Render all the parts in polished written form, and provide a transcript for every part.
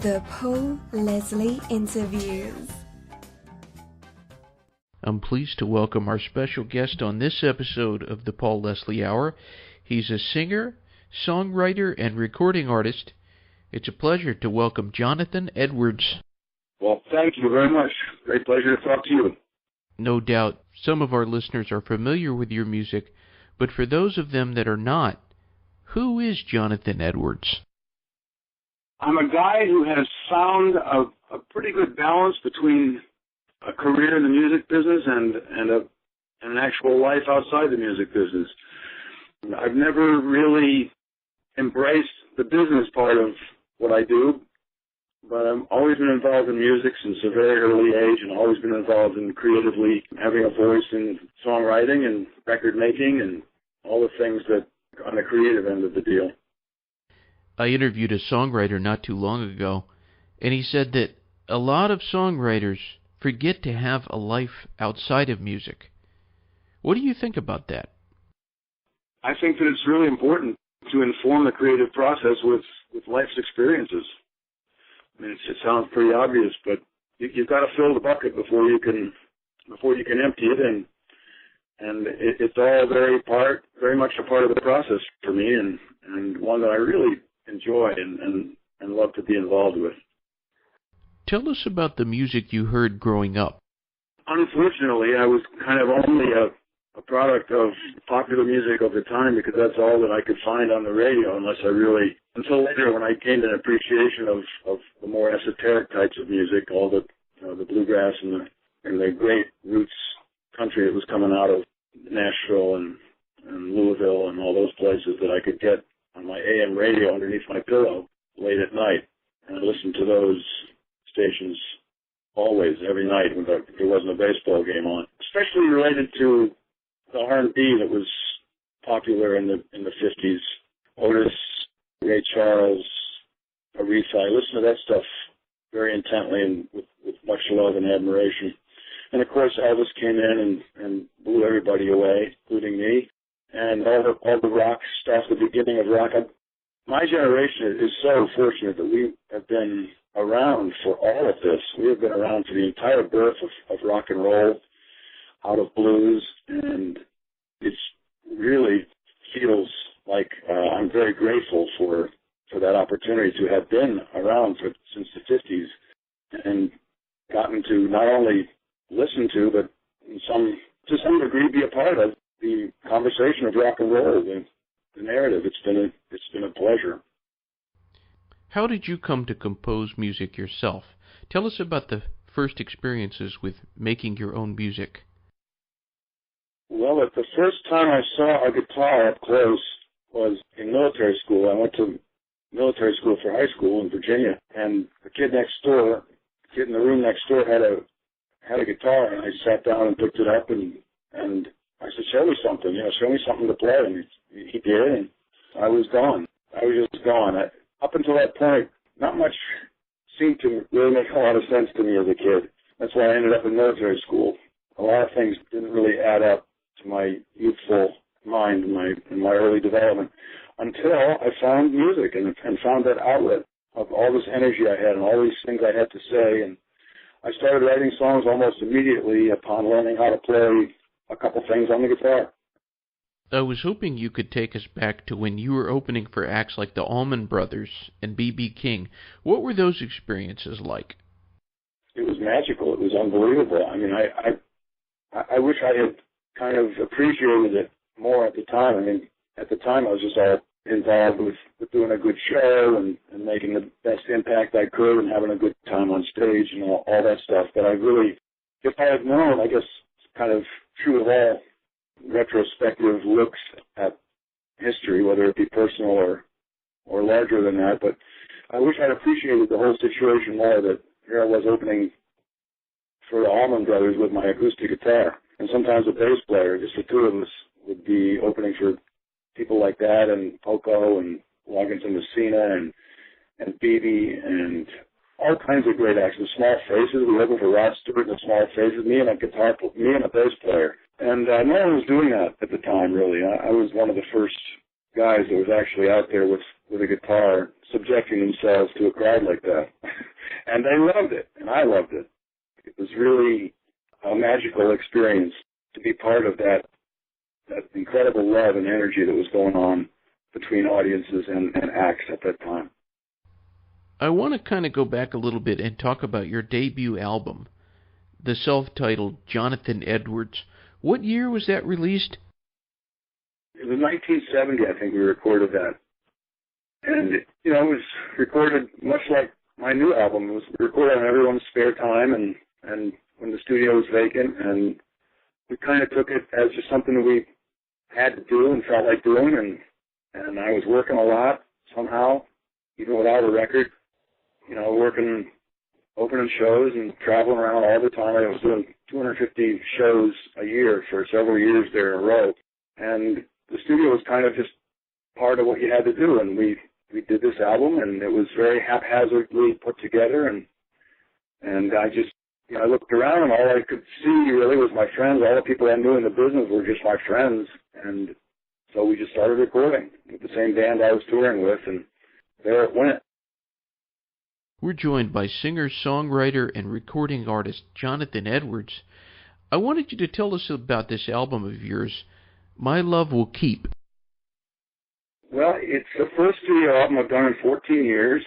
The Paul Leslie Interviews. I'm pleased to welcome our special guest on this episode of the Paul Leslie Hour. He's a singer, songwriter, and recording artist. It's a pleasure to welcome Jonathan Edwards. Well, thank you very much. Great pleasure to talk to you. No doubt some of our listeners are familiar with your music, but for those of them that are not, who is Jonathan Edwards? I'm a guy who has found a pretty good balance between a career in the music business and an actual life outside the music business. I've never really embraced the business part of what I do, but I've always been involved in music since a very early age and always been involved in creatively having a voice in songwriting and record making and all the things that on the creative end of the deal. I interviewed a songwriter not too long ago, and he said that a lot of songwriters forget to have a life outside of music. What do you think about that? I think that it's really important to inform the creative process with life's experiences. I mean, it sounds pretty obvious, but you've got to fill the bucket before you can empty it, and it's all very much a part of the process for me, and one that I really enjoy and love to be involved with. Tell us about the music you heard growing up. Unfortunately, I was kind of only a product of popular music of the time because that's all that I could find on the radio until later when I gained an appreciation of the more esoteric types of music, all the bluegrass and the great roots country that was coming out of Nashville and Louisville and all those places that I could get on my AM radio underneath my pillow late at night. And I listened to those stations always, every night when there wasn't a baseball game on, especially related to the R&B that was popular in the 50s. Otis, Ray Charles, Aretha. I listened to that stuff very intently and with much love and admiration. And of course, Elvis came in and blew everybody away, including me. And all the rock stuff, the beginning of rock. My generation is so fortunate that we have been around for all of this. We have been around for the entire birth of rock and roll, out of blues, and it really feels like I'm very grateful for that opportunity to have been around since the 50s and gotten to not only listen to, but to some degree be a part of the conversation of rock and roll, the narrative. It's been a pleasure. How did you come to compose music yourself? Tell us about the first experiences with making your own music. Well, the first time I saw a guitar up close was in military school. I went to military school for high school in Virginia, and the kid in the room next door had a guitar, and I sat down and picked it up, and I said, show me something to play, and he did, and I was gone. I was just gone. Up until that point, not much seemed to really make a lot of sense to me as a kid. That's why I ended up in military school. A lot of things didn't really add up to my youthful mind in my early development until I found music and found that outlet of all this energy I had and all these things I had to say. And I started writing songs almost immediately upon learning how to play a couple things on the guitar. I was hoping you could take us back to when you were opening for acts like the Allman Brothers and B.B. King. What were those experiences like? It was magical. It was unbelievable. I mean, I wish I had kind of appreciated it more at the time. I mean, at the time I was just all involved with doing a good show and making the best impact I could and having a good time on stage and all that stuff. But I really, if I had known, I guess it's kind of true of all retrospective looks at history, whether it be personal or larger than that, but I wish I'd appreciated the whole situation more, that here I was opening for the Allman Brothers with my acoustic guitar, and sometimes a bass player, just the two of us would be opening for people like that, and Poco and Loggins and Messina and Beebe and all kinds of great acts. The Small Faces, we opened for Rod Stewart and the Small Faces, me and a bass player. And no one was doing that at the time, really. I was one of the first guys that was actually out there with a guitar subjecting themselves to a crowd like that. And they loved it, and I loved it. It was really a magical experience to be part of that incredible love and energy that was going on between audiences and acts at that time. I want to kind of go back a little bit and talk about your debut album, the self-titled Jonathan Edwards. What year was that released? It was 1970, I think we recorded that. And, you know, it was recorded much like my new album. It was recorded on everyone's spare time and when the studio was vacant, and we kind of took it as just something that we had to do and felt like doing, and I was working a lot somehow, even without a record, you know, working, opening shows and traveling around all the time. I was doing 250 shows a year for several years there in a row, and the studio was kind of just part of what you had to do, and we did this album, and it was very haphazardly put together, and I just, you know, I looked around, and all I could see really was my friends. All the people I knew in the business were just my friends, and so we just started recording with the same band I was touring with, and there it went. We're joined by singer, songwriter, and recording artist Jonathan Edwards. I wanted you to tell us about this album of yours, My Love Will Keep. Well, it's the first studio album I've done in 14 years,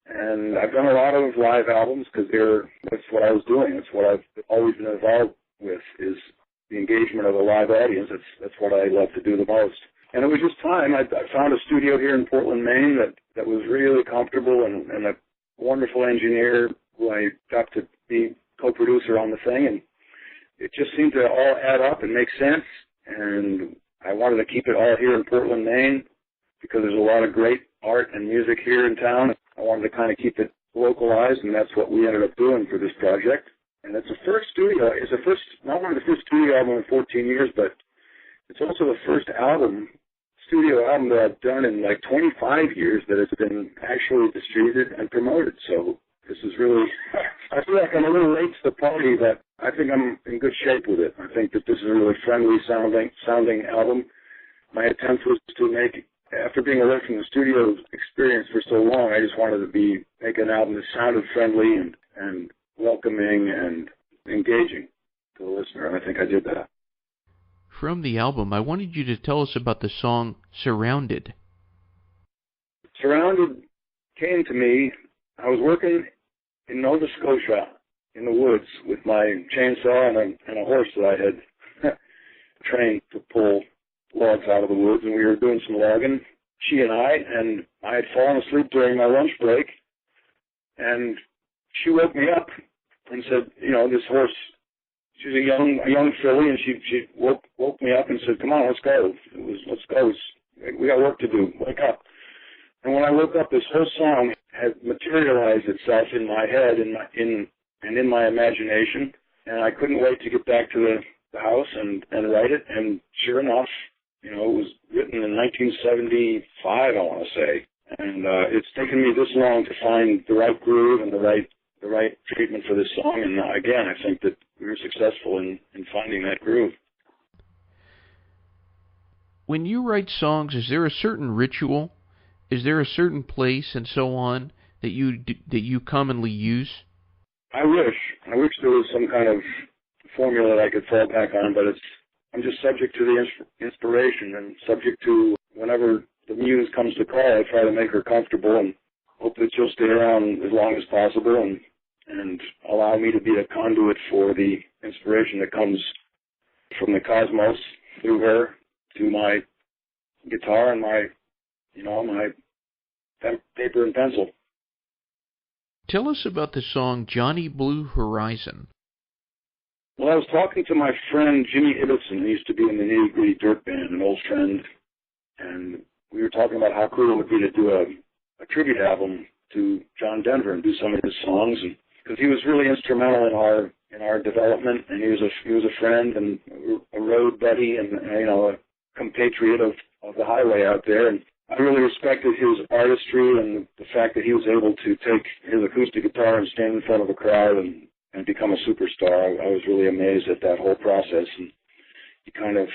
and I've done a lot of live albums because that's what I was doing. That's what I've always been involved with, is the engagement of a live audience. That's what I love to do the most. And it was just time. I found a studio here in Portland, Maine that was really comfortable, and a wonderful engineer who I got to be co-producer on the thing, and it just seemed to all add up and make sense, and I wanted to keep it all here in Portland, Maine, because there's a lot of great art and music here in town. I wanted to kind of keep it localized, and that's what we ended up doing for this project. And it's the first studio, not only the first studio album in 14 years, but it's also the first studio album that I've done in like 25 years that has been actually distributed and promoted. So this is really, I feel like I'm a little late to the party, but I think I'm in good shape with it. I think that this is a really friendly sounding album. My attempt was to make, after being away from the studio experience for so long, I just wanted to make an album that sounded friendly and welcoming and engaging to the listener, and I think I did that. From the album, I wanted you to tell us about the song Surrounded. Surrounded came to me. I was working in Nova Scotia in the woods with my chainsaw and a horse that I had trained to pull logs out of the woods, and we were doing some logging, she and I had fallen asleep during my lunch break, and she woke me up and said, you know, this horse, she's a young filly, and she woke me up and said, come on, let's go. Let's go. We got work to do. Wake up. And when I woke up, this whole song had materialized itself in my head and in my imagination, and I couldn't wait to get back to the house and write it. And sure enough, you know, it was written in 1975, I want to say, and it's taken me this long to find the right groove and the right treatment for this song. And again, I think that we were successful in finding that groove. When you write songs, is there a certain ritual? Is there a certain place and so on that you commonly use? I wish there was some kind of formula that I could fall back on, but I'm just subject to the inspiration and subject to whenever the muse comes to call. I try to make her comfortable and hope that she'll stay around as long as possible and allow me to be a conduit for the inspiration that comes from the cosmos through her to my guitar and my paper and pencil. Tell us about the song Johnny Blue Horizon. Well, I was talking to my friend Jimmy Ibbotson, who used to be in the Nitty Gritty Dirt Band, an old friend, and we were talking about how cool it would be to do a tribute album to John Denver and do some of his songs, and because he was really instrumental in our development, and he was a friend and a road buddy and a compatriot of the highway out there, and I really respected his artistry and the fact that he was able to take his acoustic guitar and stand in front of a crowd and become a superstar. I was really amazed at that whole process, and he kind of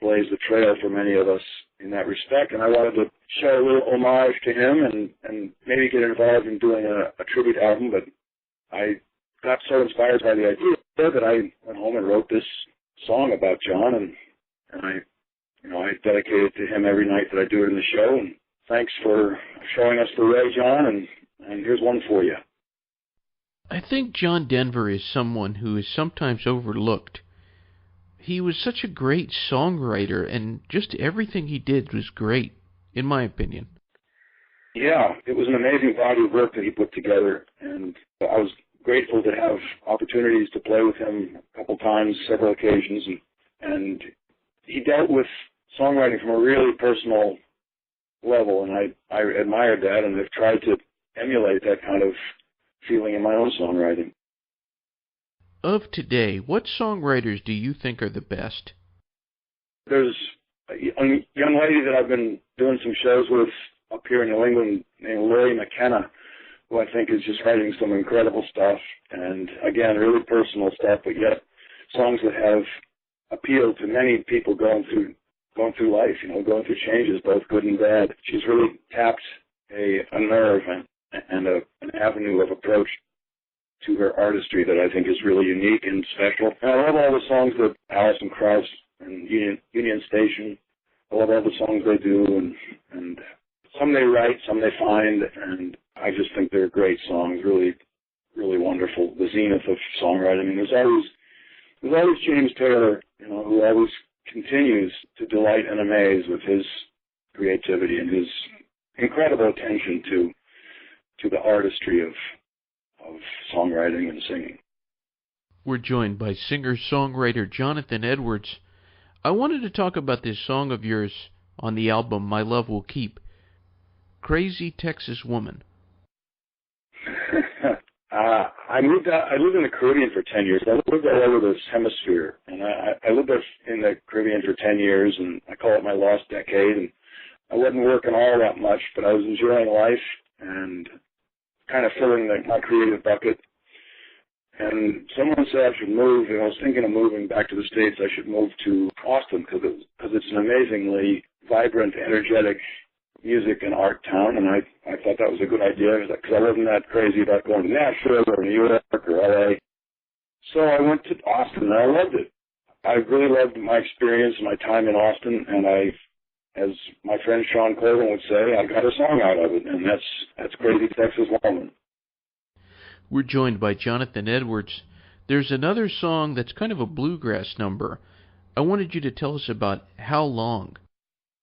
blazed the trail for many of us in that respect. And I wanted to show a little homage to him and maybe get involved in doing a tribute album. But I got so inspired by the idea that I went home and wrote this song about John, and I dedicate it to him every night that I do it in the show. And thanks for showing us the way, John, and here's one for you. I think John Denver is someone who is sometimes overlooked. He was such a great songwriter, and just everything he did was great, in my opinion. Yeah, it was an amazing body of work that he put together, and I was grateful to have opportunities to play with him a couple times, several occasions, and he dealt with songwriting from a really personal level, and I admired that, and have tried to emulate that kind of feeling in my own songwriting. Of today, what songwriters do you think are the best? There's a young lady that I've been doing some shows with up here in New England named Lori McKenna, who I think is just writing some incredible stuff, and again, really personal stuff, but yet songs that have appealed to many people going through life, going through changes, both good and bad. She's really tapped a nerve and an avenue of approach to her artistry that I think is really unique and special. And I love all the songs that Alison Krauss and Union Station, I love all the songs they do, and some they write, some they find, and I just think they're great songs, really, really wonderful. The zenith of songwriting. I mean, there's always James Taylor, who always continues to delight and amaze with his creativity and his incredible attention to the artistry of songwriting and singing. We're joined by singer-songwriter Jonathan Edwards. I wanted to talk about this song of yours on the album My Love Will Keep, Crazy Texas Woman. I lived in the Caribbean for 10 years. I lived all over this hemisphere, and I lived in the Caribbean for 10 years, and I call it my lost decade. And I wasn't working all that much, but I was enjoying life and kind of filling my creative bucket. And someone said I should move, and I was thinking of moving back to the States. I should move to Austin because it's an amazingly vibrant, energetic music and art town, and I thought that was a good idea because I wasn't that crazy about going to Nashville or New York or L.A. So I went to Austin, and I loved it. I really loved my experience, my time in Austin, and as my friend Sean Colvin would say, I got a song out of it, and that's Crazy Texas Woman. We're joined by Jonathan Edwards. There's another song that's kind of a bluegrass number. I wanted you to tell us about How Long.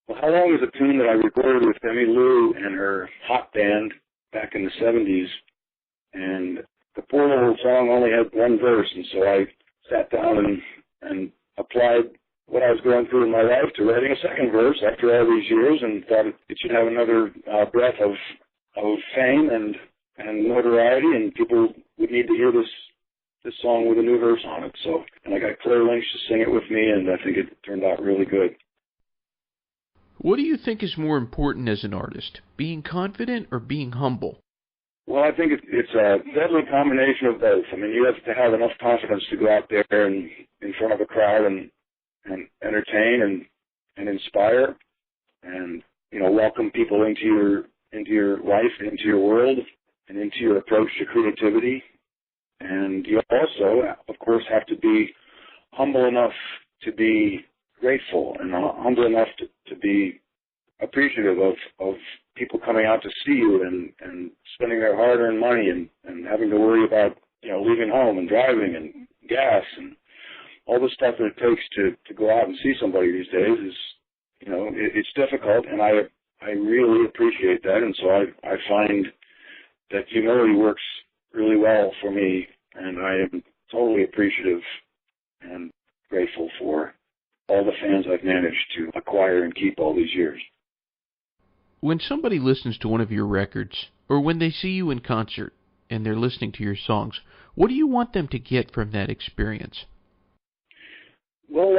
Well, How Long is a tune that I recorded with Demi Lou and her hot band back in the 70s, and the poor little song only had one verse, and so I sat down and applied what I was going through in my life to writing a second verse after all these years, and thought it should have another breath of fame and notoriety, and people would need to hear this song with a new verse on it. So, and I got Claire Lynch to sing it with me, and I think it turned out really good. What do you think is more important as an artist, being confident or being humble? Well, I think it's a deadly combination of both. I mean, you have to have enough confidence to go out there and in front of a crowd and entertain and inspire and welcome people into your life and into your world and into your approach to creativity. And you also, of course, have to be humble enough to be grateful and humble enough to be appreciative of people coming out to see you and spending their hard-earned money and having to worry about leaving home and driving and gas and all the stuff that it takes to go out and see somebody these days is it's difficult, and I really appreciate that, and so I find that humility works really well for me, and I am totally appreciative and grateful for all the fans I've managed to acquire and keep all these years. When somebody listens to one of your records, or when they see you in concert and they're listening to your songs, what do you want them to get from that experience? Well,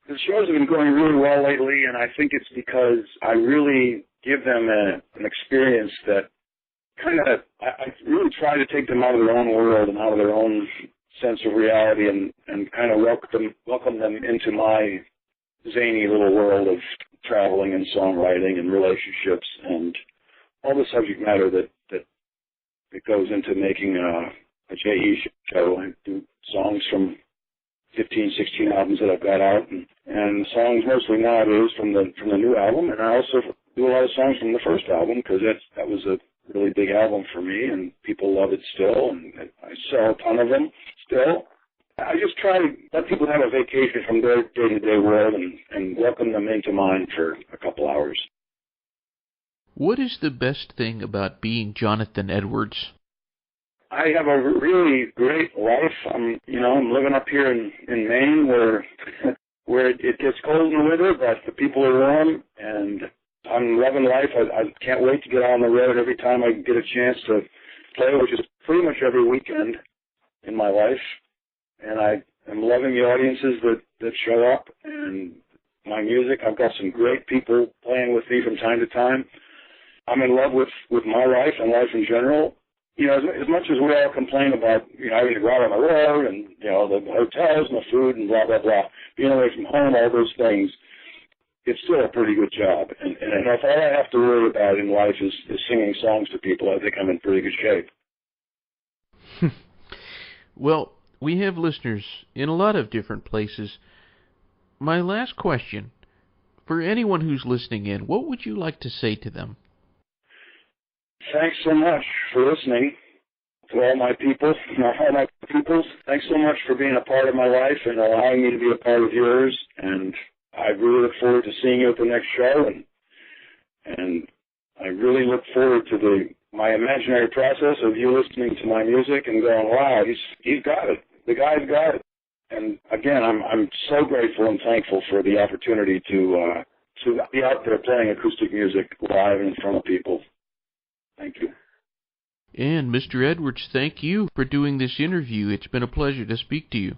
the shows have been going really well lately, and I think it's because I really give them an experience that I really try to take them out of their own world and out of their own sense of reality and kind of welcome them into my zany little world of traveling and songwriting and relationships and all the subject matter that goes into making a J.E. show. I do songs from 15, 16 albums that I've got out, and songs mostly nowadays from the new album, and I also do a lot of songs from the first album because that was a really big album for me, and people love it still, and I sell a ton of them still. I just try to let people have a vacation from their day-to-day world and welcome them into mine for a couple hours. What is the best thing about being Jonathan Edwards? I have a really great life. I'm living up here in Maine where it gets cold in the winter, but the people are warm, and I'm loving life. I can't wait to get on the road every time I get a chance to play, which is pretty much every weekend in my life. And I am loving the audiences that show up and my music. I've got some great people playing with me from time to time. I'm in love with my life and life in general. As much as we all complain about, having to go out on the road and, the hotels and the food and blah, blah, blah, being away from home, all those things, it's still a pretty good job. And if all I have to worry about in life is singing songs to people, I think I'm in pretty good shape. Well, we have listeners in a lot of different places. My last question, for anyone who's listening in, what would you like to say to them? Thanks so much for listening to all my people, all my peoples. Thanks so much for being a part of my life and allowing me to be a part of yours. And I really look forward to seeing you at the next show. And I really look forward to my imaginary process of you listening to my music and going, wow, he's got it. The guy's got it. And again, I'm so grateful and thankful for the opportunity to be out there playing acoustic music live in front of people. Thank you. And Mr. Edwards, thank you for doing this interview. It's been a pleasure to speak to you.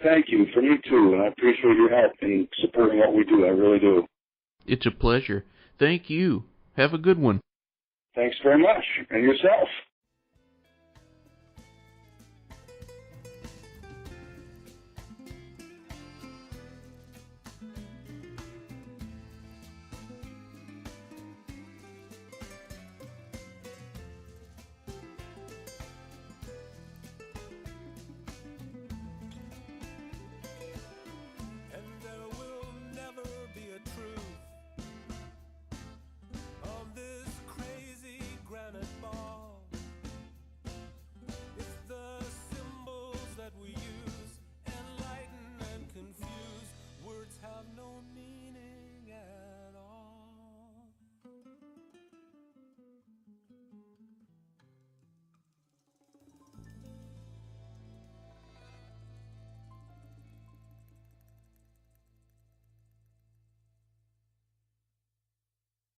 Thank you. For me too. And I appreciate your help in supporting what we do. I really do. It's a pleasure. Thank you. Have a good one. Thanks very much. And yourself.